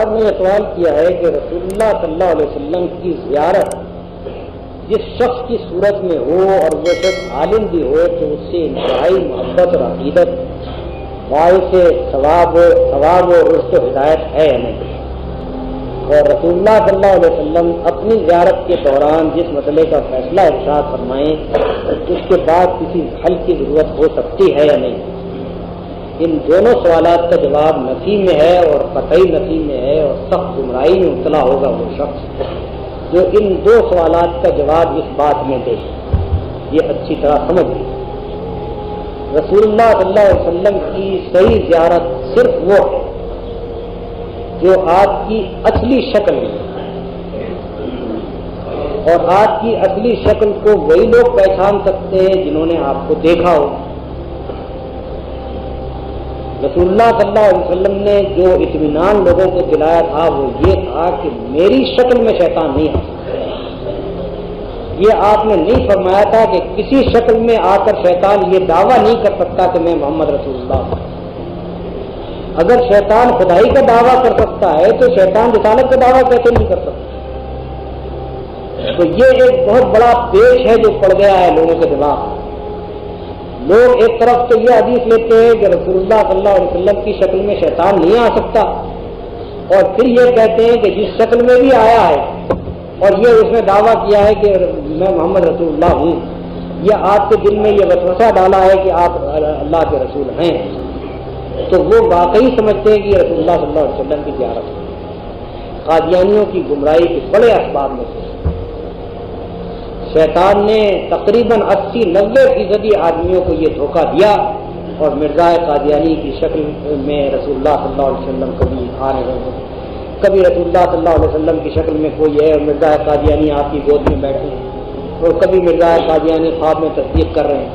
صاحب نے یہ سوال کیا ہے کہ رسول اللہ صلی اللہ علیہ وسلم کی زیارت جس شخص کی صورت میں ہو اور وہ شخص عالم بھی ہو تو اس سے انتہائی محبت اور عقیدت باعث ثواب و رشد و ہدایت ہے یا نہیں؟ اور رسول اللہ صلی اللہ علیہ وسلم اپنی زیارت کے دوران جس مسئلے کا فیصلہ ارشاد فرمائیں اس کے بعد کسی حل کی ضرورت ہو سکتی ہے یا نہیں؟ ان دونوں سوالات کا جواب نفی میں ہے اور قطعی نفی میں ہے، اور سخت گمراہی میں مبتلا ہوگا وہ شخص جو ان دو سوالات کا جواب اس بات میں دے۔ یہ اچھی طرح سمجھ لیں، رسول اللہ صلی اللہ علیہ وسلم کی صحیح زیارت صرف وہ ہے جو آپ کی اصلی شکل میں، اور آپ کی اصلی شکل کو وہی لوگ پہچان سکتے ہیں جنہوں نے آپ کو دیکھا ہو۔ رسول اللہ صلی اللہ علیہ وسلم نے جو اطمینان لوگوں کو دلایا تھا وہ یہ تھا کہ میری شکل میں شیطان نہیں آ سکتا۔ یہ آپ نے نہیں فرمایا تھا کہ کسی شکل میں آ کر شیطان یہ دعویٰ نہیں کر سکتا کہ میں محمد رسول اللہ ہوں۔ اگر شیطان خدائی کا دعویٰ کر سکتا ہے تو شیطان رسالت کا دعویٰ کیسے نہیں کر سکتا؟ تو یہ ایک بہت بڑا پیش ہے جو پڑ گیا ہے لوگوں کے دماغ میں۔ لوگ ایک طرف تو یہ حدیث لیتے ہیں کہ رسول اللہ صلی اللہ علیہ وسلم کی شکل میں شیطان نہیں آ سکتا، اور پھر یہ کہتے ہیں کہ جس شکل میں بھی آیا ہے اور یہ اس نے دعویٰ کیا ہے کہ میں محمد رسول اللہ ہوں، یہ آپ کے دل میں یہ وسوسہ ڈالا ہے کہ آپ اللہ کے رسول ہیں، تو وہ واقعی سمجھتے ہیں کہ یہ رسول اللہ صلی اللہ علیہ وسلم کی زیارت ہے۔ قادیانیوں کی گمراہی کے بڑے اسباب میں سے شیطان نے تقریباً 80-90% آدمیوں کو یہ دھوکہ دیا، اور مرزا قادیانی کی شکل میں رسول اللہ صلی اللہ علیہ وسلم کبھی آ رہے ہیں، کبھی رسول اللہ صلی اللہ علیہ وسلم کی شکل میں کوئی ہے اور مرزا قادیانی آپ کی گود میں بیٹھے ہیں، اور کبھی مرزا قادیانی خواب میں تصدیق کر رہے ہیں۔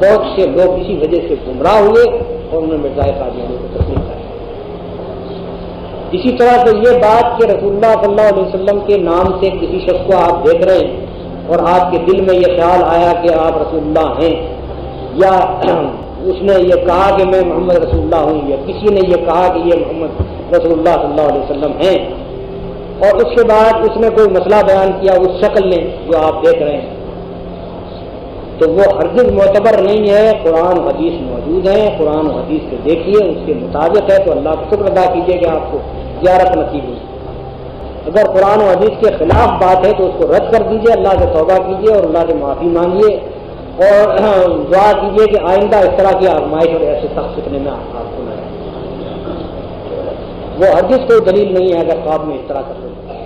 بہت سے لوگ اسی وجہ سے گمراہ ہوئے اور انہوں نے مرزا قادیانی کو تصدیق کر۔ اسی طرح سے یہ بات کہ رسول اللہ صلی اللہ علیہ وسلم کے نام سے کسی شخص کو آپ دیکھ رہے ہیں اور آپ کے دل میں یہ خیال آیا کہ آپ رسول اللہ ہیں، یا اس نے یہ کہا کہ میں محمد رسول اللہ ہوں، یا کسی نے یہ کہا کہ یہ محمد رسول اللہ صلی اللہ علیہ وسلم ہیں، اور اس کے بعد اس نے کوئی مسئلہ بیان کیا اس شکل میں جو آپ دیکھ رہے ہیں، تو وہ ہرگز معتبر نہیں ہے۔ قرآن و حدیث موجود ہیں، قرآن و حدیث سے دیکھیے، اس کے مطابق ہے تو اللہ کا شکر ادا کیجیے کہ آپ کو زیارت نصیب ہوئی۔ اگر قرآن و حدیث کے خلاف بات ہے تو اس کو رد کر دیجیے، اللہ سے توبہ کیجیے اور اللہ سے معافی مانگیے، اور دعا کیجیے کہ آئندہ اس طرح کی آزمائش اور ایسے سخت فتنے میں آپ کو نہ آئے۔ وہ ہرگز کوئی دلیل نہیں ہے اگر خواب میں اس طرح کر سکتے۔